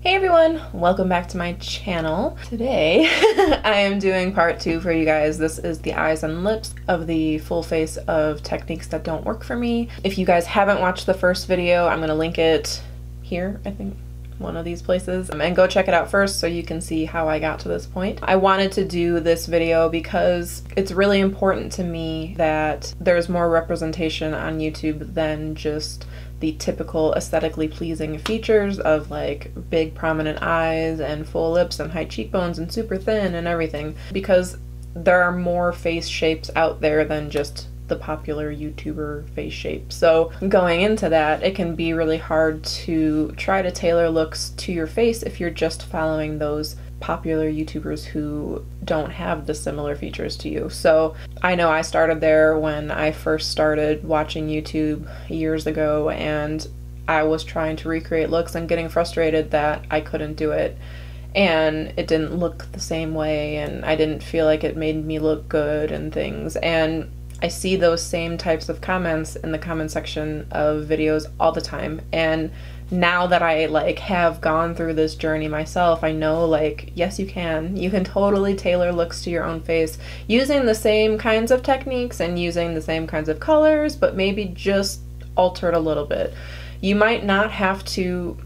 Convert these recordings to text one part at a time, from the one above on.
Hey everyone, welcome back to my channel. Today I am doing part 2 for you guys. This is the eyes and lips of the full face of techniques that don't work for me. If you guys haven't watched the first video, I'm gonna link it here, I think, one of these places, and go check it out first so you can see how I got to this point. I wanted to do this video because it's really important to me that there's more representation on YouTube than just the typical aesthetically pleasing features of like big prominent eyes and full lips and high cheekbones and super thin and everything, because there are more face shapes out there than just the popular YouTuber face shape. So going into that, it can be really hard to try to tailor looks to your face if you're just following those popular YouTubers who don't have the similar features to you. So I know I started there when I first started watching YouTube years ago, and I was trying to recreate looks and getting frustrated that I couldn't do it and it didn't look the same way and I didn't feel like it made me look good and things. And I see those same types of comments in the comment section of videos all the time, and now that I like have gone through this journey myself, I know like, yes, you can totally tailor looks to your own face using the same kinds of techniques and using the same kinds of colors, but maybe just altered a little bit. You might not have to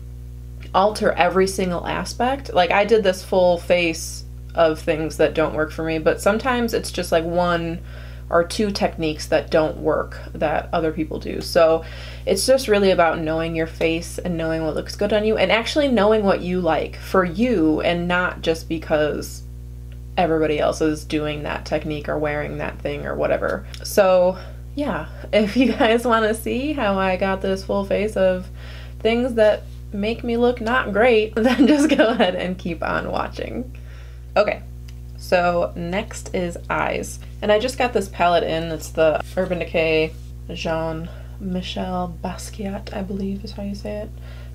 alter every single aspect. Like I did this full face of things that don't work for me, but sometimes it's just like one or two techniques that don't work that other people do. So it's just really about knowing your face and knowing what looks good on you and actually knowing what you like for you, and not just because everybody else is doing that technique or wearing that thing or whatever. So yeah, if you guys want to see how I got this full face of things that make me look not great, then just go ahead and keep on watching. Okay. So next is eyes, and I just got this palette in. It's the Urban Decay Jean-Michel Basquiat, I believe is how you say it,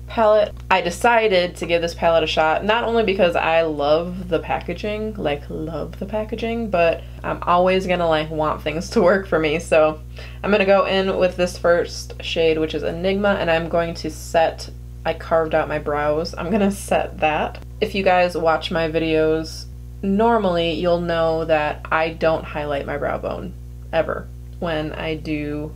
palette. I decided to give this palette a shot, not only because I love the packaging, but I'm always gonna like want things to work for me. So I'm gonna go in with this first shade, which is Enigma, and I'm going to set, I carved out my brows. I'm gonna set that. If you guys watch my videos, normally you'll know that I don't highlight my brow bone ever when I do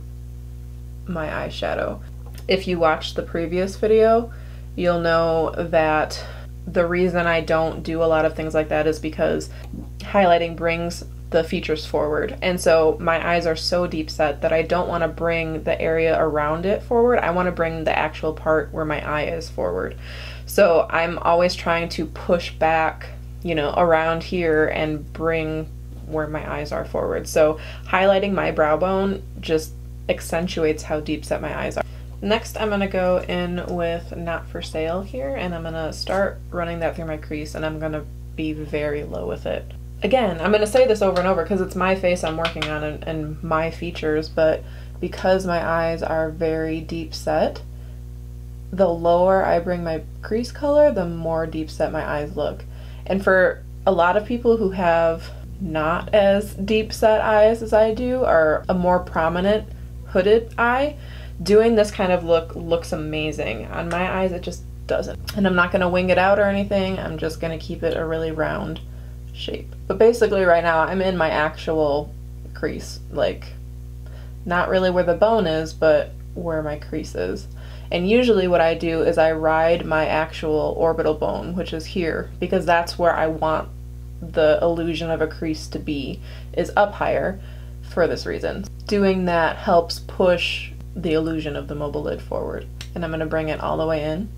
my eyeshadow. If you watched the previous video, you'll know that the reason I don't do a lot of things like that is because highlighting brings the features forward, and so my eyes are so deep set that I don't want to bring the area around it forward. I want to bring the actual part where my eye is forward. So I'm always trying to push back, you know, around here and bring where my eyes are forward. So highlighting my brow bone just accentuates how deep set my eyes are. Next, I'm gonna go in with Not For Sale here, and I'm gonna start running that through my crease, and I'm gonna be very low with it. Again, I'm gonna say this over and over because it's my face I'm working on and my features, but because my eyes are very deep set, the lower I bring my crease color, the more deep set my eyes look. And for a lot of people who have not as deep set eyes as I do, or a more prominent hooded eye, doing this kind of look looks amazing. On my eyes, it just doesn't. And I'm not gonna wing it out or anything. I'm just gonna keep it a really round shape. But basically right now I'm in my actual crease, like not really where the bone is, but where my crease is. And usually what I do is I ride my actual orbital bone, which is here, because that's where I want the illusion of a crease to be, is up higher for this reason. Doing that helps push the illusion of the mobile lid forward. And I'm going to bring it all the way in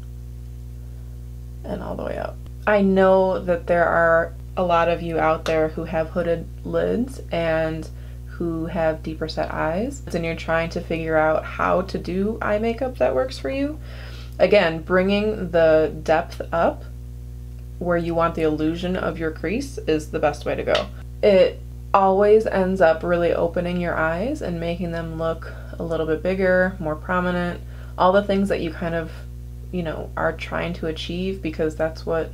and all the way out. I know that there are a lot of you out there who have hooded lids and who have deeper set eyes, and you're trying to figure out how to do eye makeup that works for you. Again, bringing the depth up where you want the illusion of your crease is the best way to go. It always ends up really opening your eyes and making them look a little bit bigger, more prominent, all the things that you kind of, you know, are trying to achieve, because that's what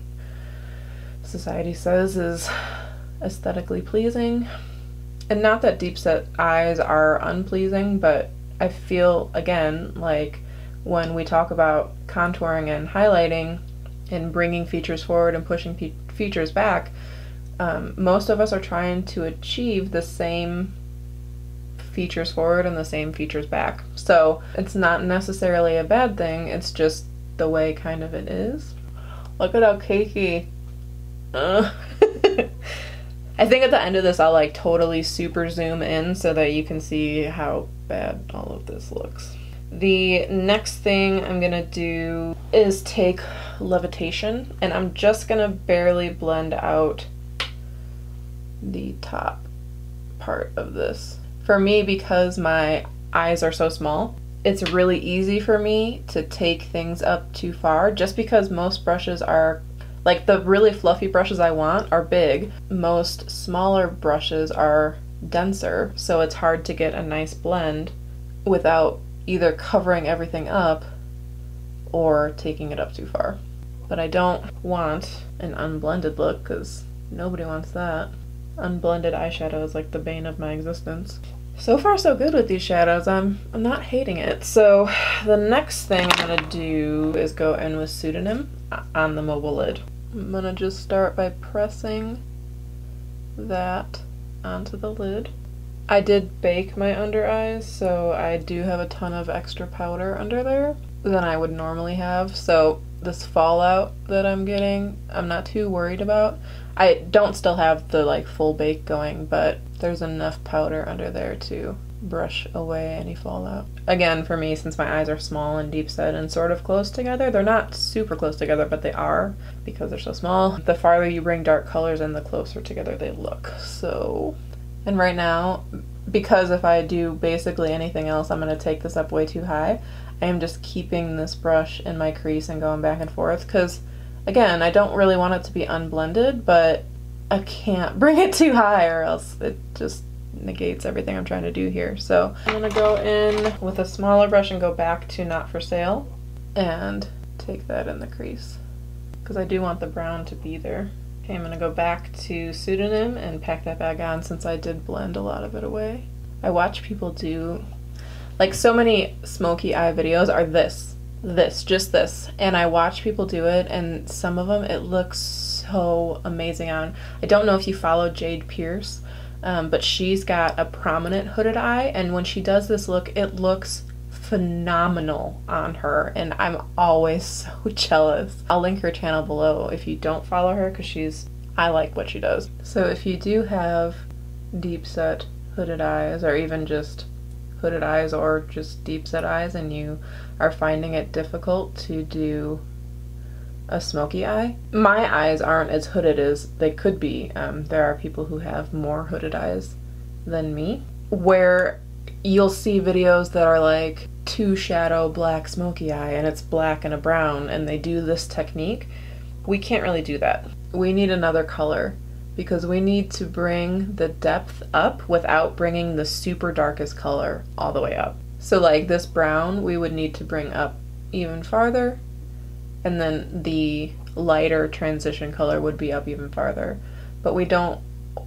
society says is aesthetically pleasing. And not that deep set eyes are unpleasing, but I feel, again, like when we talk about contouring and highlighting, and bringing features forward and pushing features back, most of us are trying to achieve the same features forward and the same features back. So it's not necessarily a bad thing, it's just the way kind of it is. Look at how cakey. I think at the end of this I'll like totally super zoom in so that you can see how bad all of this looks. The next thing I'm gonna do is take Levitation, and I'm just gonna barely blend out the top part of this. For me, because my eyes are so small, it's really easy for me to take things up too far, just because most brushes are, like the really fluffy brushes I want are big. Most smaller brushes are denser, so it's hard to get a nice blend without either covering everything up or taking it up too far. But I don't want an unblended look, because nobody wants that. Unblended eyeshadow is like the bane of my existence. So far so good with these shadows. I'm not hating it. So the next thing I'm gonna do is go in with Pseudonym on the mobile lid. I'm gonna just start by pressing that onto the lid. I did bake my under eyes, so I do have a ton of extra powder under there than I would normally have. So this fallout that I'm getting, I'm not too worried about. I don't still have the like full bake going, but there's enough powder under there to brush away any fallout. Again, for me, since my eyes are small and deep set and sort of close together, they're not super close together, but they are because they're so small. The farther you bring dark colors in, the closer together they look. So, and right now, because if I do basically anything else, I'm going to take this up way too high, I am just keeping this brush in my crease and going back and forth, because again, I don't really want it to be unblended, but I can't bring it too high or else it just negates everything I'm trying to do here. So I'm gonna go in with a smaller brush and go back to Not For Sale and take that in the crease, because I do want the brown to be there. Okay, I'm gonna go back to Pseudonym and pack that back on, since I did blend a lot of it away. I watch people do, like, so many smoky eye videos are just this, and I watch people do it, and some of them it looks so amazing on. I don't know if you follow Jade Pierce, but she's got a prominent hooded eye, and when she does this look, it looks phenomenal on her, and I'm always so jealous. I'll link her channel below if you don't follow her, because I like what she does. So if you do have deep set hooded eyes, or even just hooded eyes or just deep set eyes, and you are finding it difficult to do a smoky eye, my eyes aren't as hooded as they could be. There are people who have more hooded eyes than me, where you'll see videos that are like 2 shadow black smoky eye, and it's black and a brown, and they do this technique. We can't really do that. We need another color, because we need to bring the depth up without bringing the super darkest color all the way up. So like this brown, we would need to bring up even farther, and then the lighter transition color would be up even farther. But we don't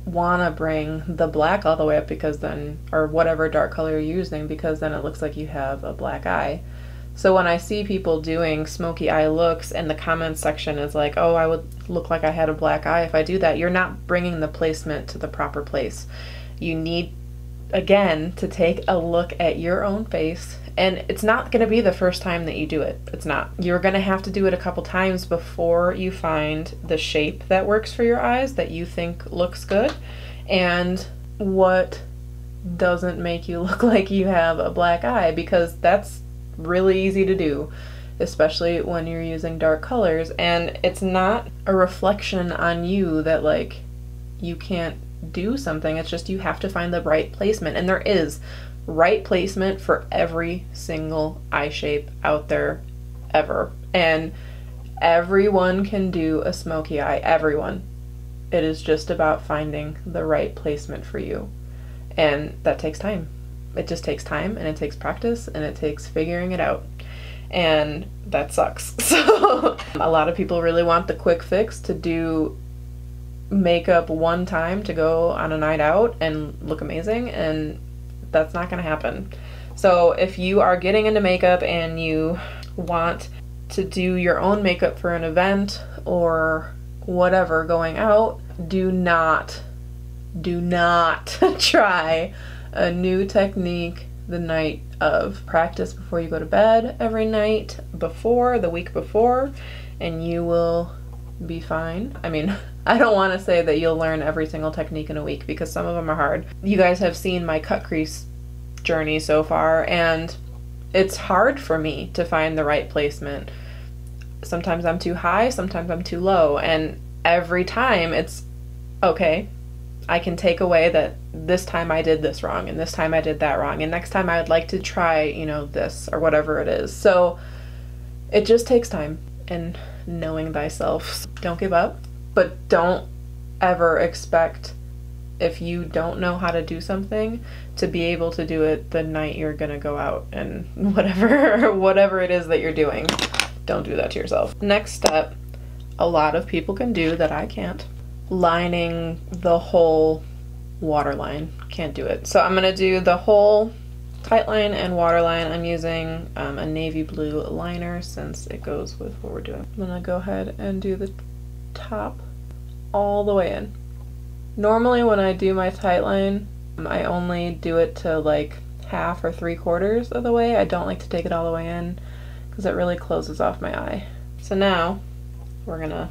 want to bring the black all the way up, because then, or whatever dark color you're using, because then it looks like you have a black eye. So when I see people doing smoky eye looks and the comments section is like, oh, I would look like I had a black eye if I do that, you're not bringing the placement to the proper place. You need, again, to take a look at your own face, and it's not going to be the first time that you do it. It's not. You're going to have to do it a couple times before you find the shape that works for your eyes, that you think looks good, and what doesn't make you look like you have a black eye, because that's really easy to do, especially when you're using dark colors. And it's not a reflection on you that like you can't do something, it's just you have to find the right placement, and there is right placement for every single eye shape out there ever, and everyone can do a smoky eye. Everyone. It is just about finding the right placement for you, and that takes time. It just takes time, and it takes practice, and it takes figuring it out, and that sucks. So a lot of people really want the quick fix to do makeup one time to go on a night out and look amazing, and that's not going to happen. So if you are getting into makeup and you want to do your own makeup for an event or whatever going out, do not try a new technique the night of. Practice before you go to bed every night before, the week before, and you will be fine. I mean, I don't want to say that you'll learn every single technique in a week because some of them are hard. You guys have seen my cut crease journey so far, and it's hard for me to find the right placement. Sometimes I'm too high, sometimes I'm too low, and every time it's okay, I can take away that this time I did this wrong and this time I did that wrong and next time I would like to try, you know, this or whatever it is. So it just takes time and knowing thyself. Don't give up, but don't ever expect, if you don't know how to do something, to be able to do it the night you're gonna go out and whatever it is that you're doing. Don't do that to yourself. Next step, a lot of people can do that I can't. Lining the whole waterline. Can't do it. So I'm gonna do the whole tightline and waterline. I'm using a navy blue liner since it goes with what we're doing. I'm gonna go ahead and do the top all the way in. Normally when I do my tightline, I only do it to like half or 3/4 of the way. I don't like to take it all the way in because it really closes off my eye. So now we're gonna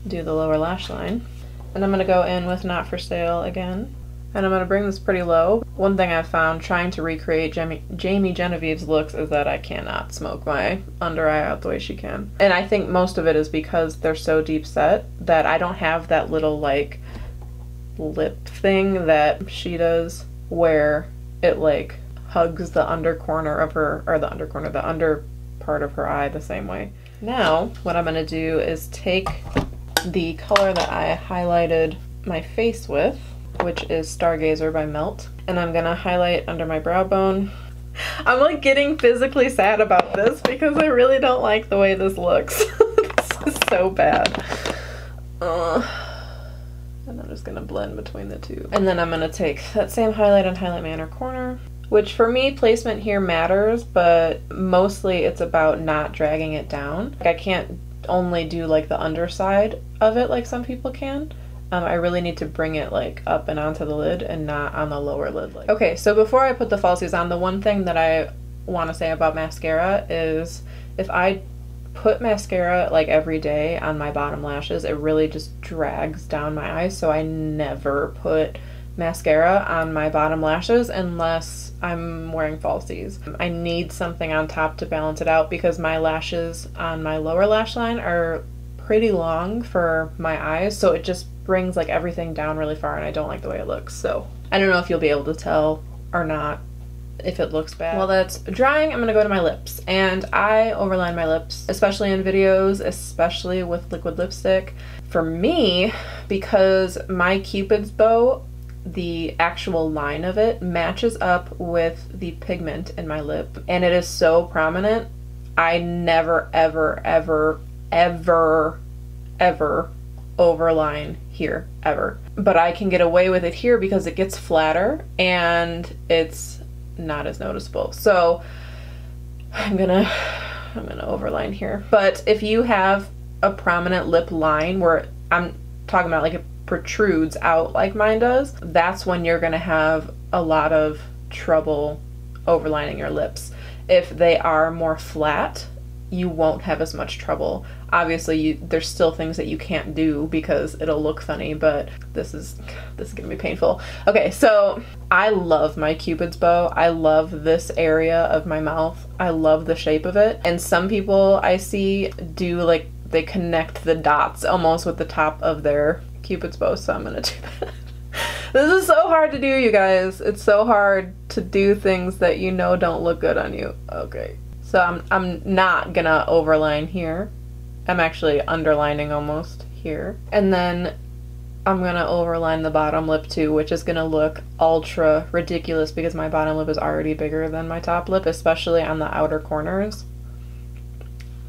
do the lower lash line, and I'm gonna go in with Not For Sale again, and I'm gonna bring this pretty low. One thing I've found trying to recreate Jamie Genevieve's looks is that I cannot smoke my under eye out the way she can, and I think most of it is because they're so deep set that I don't have that little like lip thing that she does where it like hugs the under corner of her, or the under part of her eye the same way. Now what I'm gonna do is take the color that I highlighted my face with, which is Stargazer by Melt, and I'm gonna highlight under my brow bone. I'm like getting physically sad about this because I really don't like the way this looks. This is so bad. And I'm just gonna blend between the two. And then I'm gonna take that same highlight and highlight my inner corner, which for me, placement here matters, but mostly it's about not dragging it down. Like I can't only do like the underside of it like some people can. I really need to bring it like up and onto the lid and not on the lower lid. Okay, so before I put the falsies on, the one thing that I want to say about mascara is if I put mascara like every day on my bottom lashes, it really just drags down my eyes, so I never put mascara on my bottom lashes unless I'm wearing falsies. I need something on top to balance it out because my lashes on my lower lash line are pretty long for my eyes, so it just brings like everything down really far and I don't like the way it looks. So I don't know if you'll be able to tell or not if it looks bad. While that's drying, I'm gonna go to my lips, and I overline my lips, especially in videos, especially with liquid lipstick. For me, because my Cupid's bow, the actual line of it matches up with the pigment in my lip, and it is so prominent. I never ever ever ever ever overline here ever, but I can get away with it here because it gets flatter and it's not as noticeable. So I'm gonna overline here. But if you have a prominent lip line where I'm talking about like it protrudes out like mine does, that's when you're gonna have a lot of trouble overlining your lips. If they are more flat, you won't have as much trouble. Obviously, there's still things that you can't do because it'll look funny, but this is gonna be painful. Okay, so I love my Cupid's bow. I love this area of my mouth. I love the shape of it. And some people I see do like, they connect the dots almost with the top of their Cupid's bow, so I'm gonna do that. This is so hard to do, you guys. It's so hard to do things that you know don't look good on you. Okay, so I'm not gonna overline here. I'm actually underlining almost here. And then I'm gonna overline the bottom lip too, which is gonna look ultra ridiculous because my bottom lip is already bigger than my top lip, especially on the outer corners.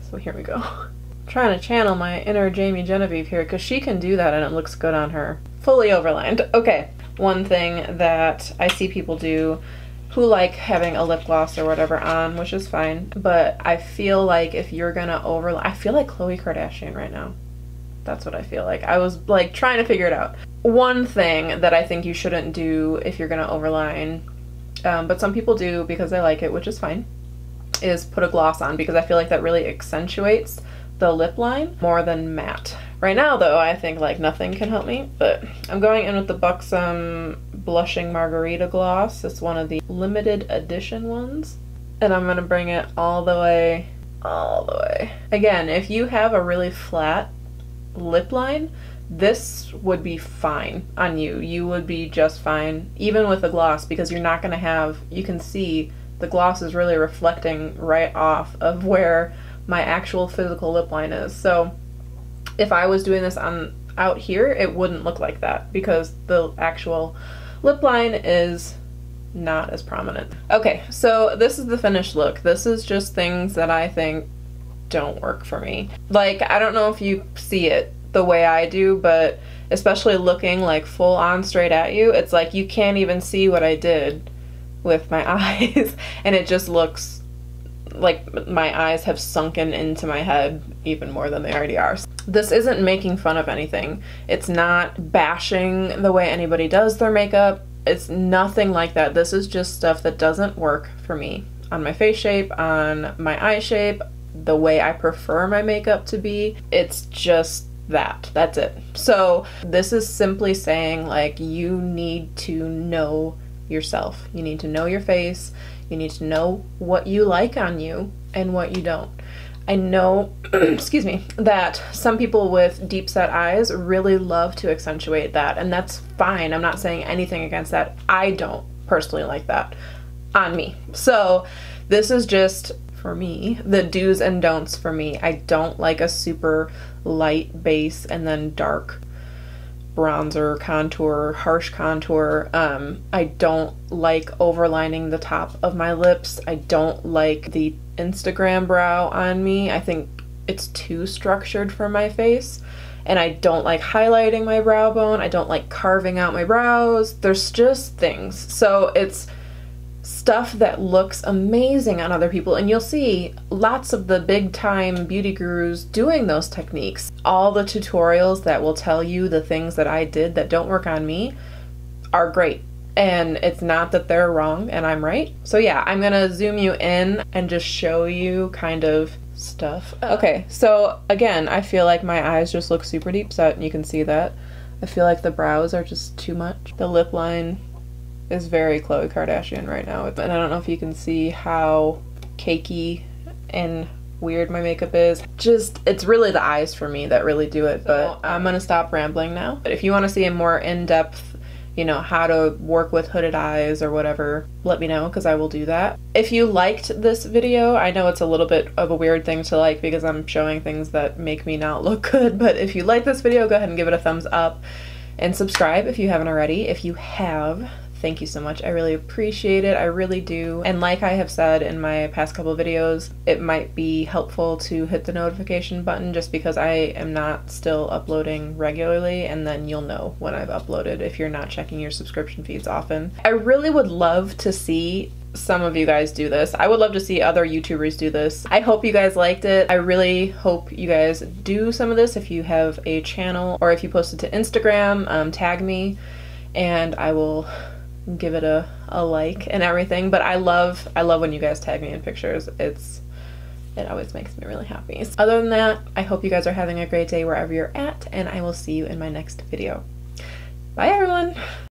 So here we go. I'm trying to channel my inner Jamie Genevieve here because she can do that and it looks good on her. Fully overlined. Okay, one thing that I see people do who like having a lip gloss or whatever on, which is fine. But I feel like if you're gonna I feel like Khloe Kardashian right now. That's what I feel like. I was like trying to figure it out. One thing that I think you shouldn't do if you're gonna overline, but some people do because they like it, which is fine, is put a gloss on, because I feel like that really accentuates the lip line more than matte. Right now though, I think like nothing can help me, but I'm going in with the Buxom Blushing Margarita Gloss. It's one of the limited edition ones, and I'm gonna bring it all the way. Again, if you have a really flat lip line, this would be fine on you. You would be just fine even with the gloss, because you're not gonna have, you can see the gloss is really reflecting right off of where my actual physical lip line is. So if I was doing this on out here, it wouldn't look like that because the actual lip line is not as prominent. Okay, so this is the finished look. This is just things that I think don't work for me. Like, I don't know if you see it the way I do, but especially looking like full on straight at you, it's like you can't even see what I did with my eyes, and it just looks like my eyes have sunken into my head even more than they already are. This isn't making fun of anything. It's not bashing the way anybody does their makeup. It's nothing like that. This is just stuff that doesn't work for me on my face shape, on my eye shape, the way I prefer my makeup to be. It's just that's it. So this is simply saying, like, you need to know yourself. You need to know your face. You need to know what you like on you and what you don't. I know, excuse me, that some people with deep set eyes really love to accentuate that, and that's fine. I'm not saying anything against that. I don't personally like that on me. So this is just, for me, the do's and don'ts for me. I don't like a super light base and then dark bronzer, contour, harsh contour. I don't like overlining the top of my lips. I don't like the Instagram brow on me. I think it's too structured for my face. And I don't like highlighting my brow bone. I don't like carving out my brows. There's just things. So it's stuff that looks amazing on other people, and you'll see lots of the big time beauty gurus doing those techniques. All the tutorials that will tell you the things that I did that don't work on me are great, and it's not that they're wrong and I'm right. So yeah, I'm gonna zoom you in and just show you kind of stuff. Okay, so again, I feel like my eyes just look super deep set, and you can see that. I feel like the brows are just too much. The lip line is very Khloe Kardashian right now, and I don't know if you can see how cakey and weird my makeup is. Just, it's really the eyes for me that really do it. But I'm gonna stop rambling now. But if you want to see a more in-depth, you know, how to work with hooded eyes or whatever, let me know, because I will do that. If you liked this video, I know it's a little bit of a weird thing to like because I'm showing things that make me not look good, but if you like this video, go ahead and give it a thumbs up and subscribe if you haven't already. If you have, thank you so much. I really appreciate it. I really do. And like I have said in my past couple videos, it might be helpful to hit the notification button just because I am not still uploading regularly, and then you'll know when I've uploaded if you're not checking your subscription feeds often. I really would love to see some of you guys do this. I would love to see other YouTubers do this. I hope you guys liked it. I really hope you guys do some of this. If you have a channel or if you post it to Instagram, tag me and I will give it a like and everything. But I love when you guys tag me in pictures. It always makes me really happy. So other than that, I hope you guys are having a great day wherever you're at, and I will see you in my next video. Bye everyone!